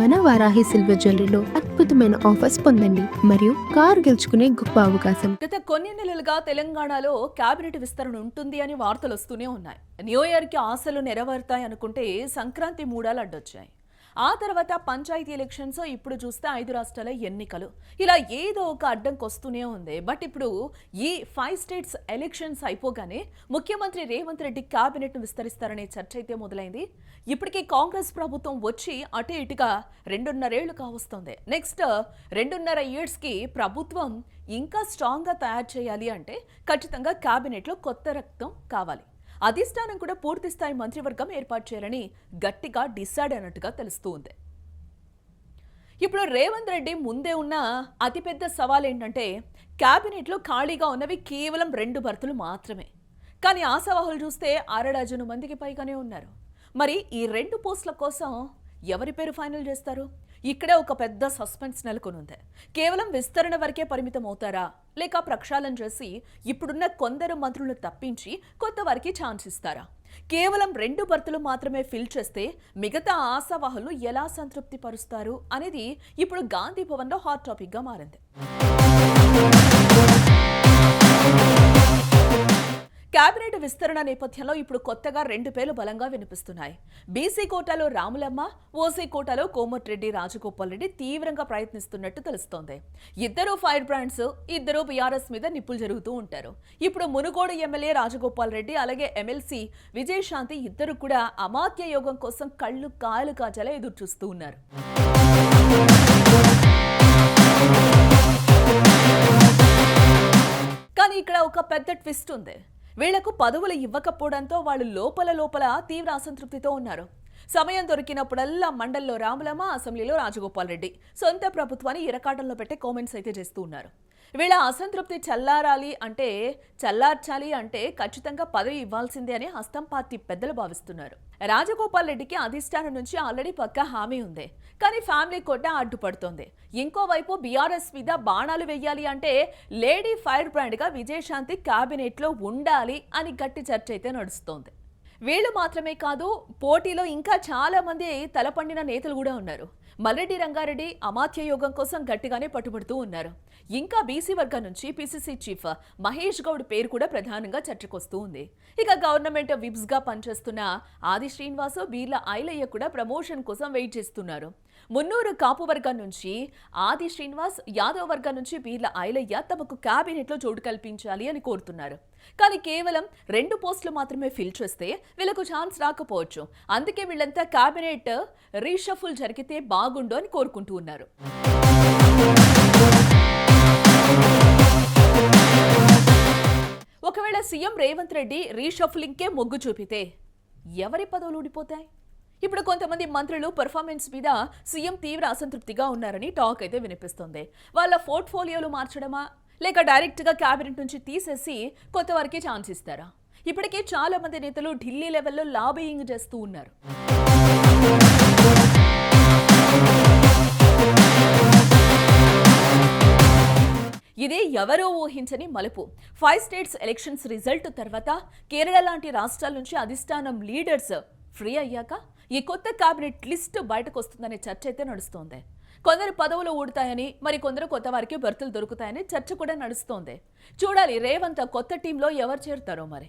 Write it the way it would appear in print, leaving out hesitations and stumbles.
మన వారాహి సిల్వర్ జ్యువెలరీలో అద్భుతమైన ఆఫర్స్ పొందండి మరియు కారు గెలుచుకునే గొప్ప అవకాశం. గత కొన్ని నెలలుగా తెలంగాణలో కేబినెట్ విస్తరణ ఉంటుంది అని వార్తలు వస్తూనే ఉన్నాయి. న్యూ ఇయర్ కి ఆశలు నెరవేరుతాయి అనుకుంటే సంక్రాంతి మూడాలు అడ్డొచ్చాయి. ఆ తర్వాత పంచాయతీ ఎలక్షన్స్, ఇప్పుడు చూస్తే 5 రాష్ట్రాల ఎన్నికలు, ఇలా ఏదో ఒక అడ్డంకి వస్తూనే ఉంది. బట్ ఇప్పుడు ఈ 5 స్టేట్స్ ఎలక్షన్స్ అయిపోగానే ముఖ్యమంత్రి రేవంత్ రెడ్డి కేబినెట్ ను విస్తరిస్తారనే చర్చ అయితే మొదలైంది. ఇప్పటికే కాంగ్రెస్ ప్రభుత్వం వచ్చి అటు ఇటుగా 2.5 ఏళ్లు కావస్తుంది. నెక్స్ట్ 2.5 ఇయర్స్ కి ప్రభుత్వం ఇంకా స్ట్రాంగ్ గా తయారు చేయాలి అంటే ఖచ్చితంగా కేబినెట్ లో కొత్త రక్తం కావాలి. అధిష్టానం కూడా పూర్తి స్థాయి మంత్రివర్గం ఏర్పాటు చేయాలని గట్టిగా డిసైడ్ అయినట్టుగా తెలుస్తూ ఉంది. ఇప్పుడు రేవంత్ రెడ్డి ముందే ఉన్న అతిపెద్ద సవాల్ ఏంటంటే కేబినెట్లో ఖాళీగా ఉన్నవి కేవలం 2 భర్తలు మాత్రమే. కానీ ఆశావాహులు చూస్తే 6 డజను మందికి పైగానే ఉన్నారు. మరి ఈ 2 పోస్టుల కోసం ఎవరి పేరు ఫైనల్ చేస్తారు? ఇక్కడే ఒక పెద్ద సస్పెన్స్ నెలకొనుంది. కేవలం విస్తరణ వరకే పరిమితం అవుతారా, లేక ప్రక్షాళన చేసి ఇప్పుడున్న కొందరు మంత్రులను తప్పించి కొత్త వారికి ఛాన్స్ ఇస్తారా? కేవలం 2 భర్తలు మాత్రమే ఫిల్ చేస్తే మిగతా ఆశావాహులు ఎలా సంతృప్తి పరుస్తారు అనేది ఇప్పుడు గాంధీ భవన్లో హాట్ టాపిక్ గా మారింది. కేబినెట్ విస్తరణ నేపథ్యంలో ఇప్పుడు కొత్తగా 2 పేర్లు బలంగా వినిపిస్తున్నాయి. బీసీ కోటాలో రాములమ్మ, ఓసీ కోటాలో కోమటిరెడ్డి రాజగోపాల్ రెడ్డి తీవ్రంగా ప్రయత్నిస్తున్నట్టు తెలుస్తోంది. ఇద్దరు ఫైర్ బ్రాండ్స్, ఇద్దరు బీఆర్ఎస్ మీద నిప్పులు జరుగుతూ ఉంటారు. ఇప్పుడు మునుగోడు ఎమ్మెల్యే రాజగోపాల్ రెడ్డి, అలాగే ఎమ్మెల్సీ విజయశాంతి ఇద్దరు కూడా అమాత్య యోగం కోసం కళ్ళు కాయలు కాజాలా ఎదురు చూస్తూ ఉన్నారు. కానీ ఇక్కడ ఒక పెద్ద ట్విస్ట్ ఉంది. వీళ్లకు పదవులు ఇవ్వకపోవడంతో వాళ్ళు లోపల తీవ్ర అసంతృప్తితో ఉన్నారు. సమయం దొరికినప్పుడల్లా మండల్లో రాములమ్మ, అసెంబ్లీలో రాజగోపాల్ రెడ్డి సొంత ప్రభుత్వాన్ని ఇరకాటంలో పెట్టే కామెంట్స్ అయితే చేస్తూ ఉన్నారు. వీళ్ళ అసంతృప్తి చల్లార్చాలి అంటే ఖచ్చితంగా పదవి ఇవ్వాల్సిందే అని హస్తం పార్టీ పెద్దలు భావిస్తున్నారు. రాజగోపాల్ రెడ్డికి అధిష్టానం నుంచి ఆల్రెడీ పక్కా హామీ ఉంది. కానీ ఫ్యామిలీ కోట అడ్డుపడుతోంది. ఇంకోవైపు బీఆర్ఎస్ మీద బాణాలు వెయ్యాలి అంటే లేడీ ఫైర్ బ్రాండ్ గా విజయశాంతి కేబినెట్ లో ఉండాలి అని గట్టి చర్చ అయితే నడుస్తోంది. వీళ్ళు మాత్రమే కాదు, పోటీలో ఇంకా చాలా మంది తలపండిన నేతలు కూడా ఉన్నారు. మల్లెడ్డి రంగారెడ్డి అమాత్య యోగం కోసం గట్టిగానే పట్టుబడుతూ ఉన్నారు. ఇంకా బీసీ వర్గం నుంచి పీసీసీ చీఫ్ మహేష్ గౌడ్ పేరు కూడా ప్రధానంగా చర్చకొస్తూ ఉంది. ఇక గవర్నమెంట్ విప్స్ గా పనిచేస్తున్న ఆది శ్రీనివాసు, బీర్ల ఐలయ్య కూడా ప్రమోషన్ కోసం వెయిట్ చేస్తున్నారు. మున్నూరు కాపు వర్గం నుంచి ఆది శ్రీనివాస్, యాదవ్ వర్గం నుంచి బీర్ల ఐలయ్య తమకు కేబినెట్ లో చోటు కల్పించాలి అని కోరుతున్నారు. కానీ కేవలం 2 పోస్టులు మాత్రమే ఫిల్ చేస్తే వీళ్ళకు ఛాన్స్ రాకపోవచ్చు. అందుకే వీళ్ళంతా కేబినెట్ రీషఫుల్ జరిగితే బాగుండు అని కోరుకుంటూ ఉన్నారు. ఒకవేళ సీఎం రేవంత్ రెడ్డి రీషఫ్లింగ్కే మొగ్గు చూపితే ఎవరి పదవులు ఊడిపోతాయి? ఇప్పుడు కొంతమంది మంత్రులు పెర్ఫార్మెన్స్ మీద సీఎం తీవ్ర అసంతృప్తిగా ఉన్నారని టాక్ అయితే వినిపిస్తుంది. వాళ్ళ పోర్ట్ఫోలియోలు మార్చడమా, లేక డైరెక్ట్ గా కేబినెట్ నుంచి తీసేసి కొత్త వారికి ఛాన్స్ ఇస్తారా? ఇప్పటికే చాలా మంది నేతలు ఢిల్లీ లెవెల్లో లాబియింగ్ చేస్తూ ఉన్నారు. ఇదే ఎవరో ఊహించని మలుపు. 5 స్టేట్స్ ఎలక్షన్స్ రిజల్ట్ తర్వాత కేరళ లాంటి రాష్ట్రాల నుంచి అధిష్టానం లీడర్స్ ఫ్రీ అయ్యాక ఈ కొత్త కేబినెట్ లిస్ట్ బయటకు వస్తుందనే చర్చ అయితే నడుస్తోంది. కొందరు పదవులు ఊడతాయని, మరి కొందరు కొత్త వారికి భర్తలు దొరుకుతాయని చర్చ కూడా నడుస్తోంది. చూడాలి రేవంత్ కొత్త టీంలో ఎవరు చేరుతారో మరి.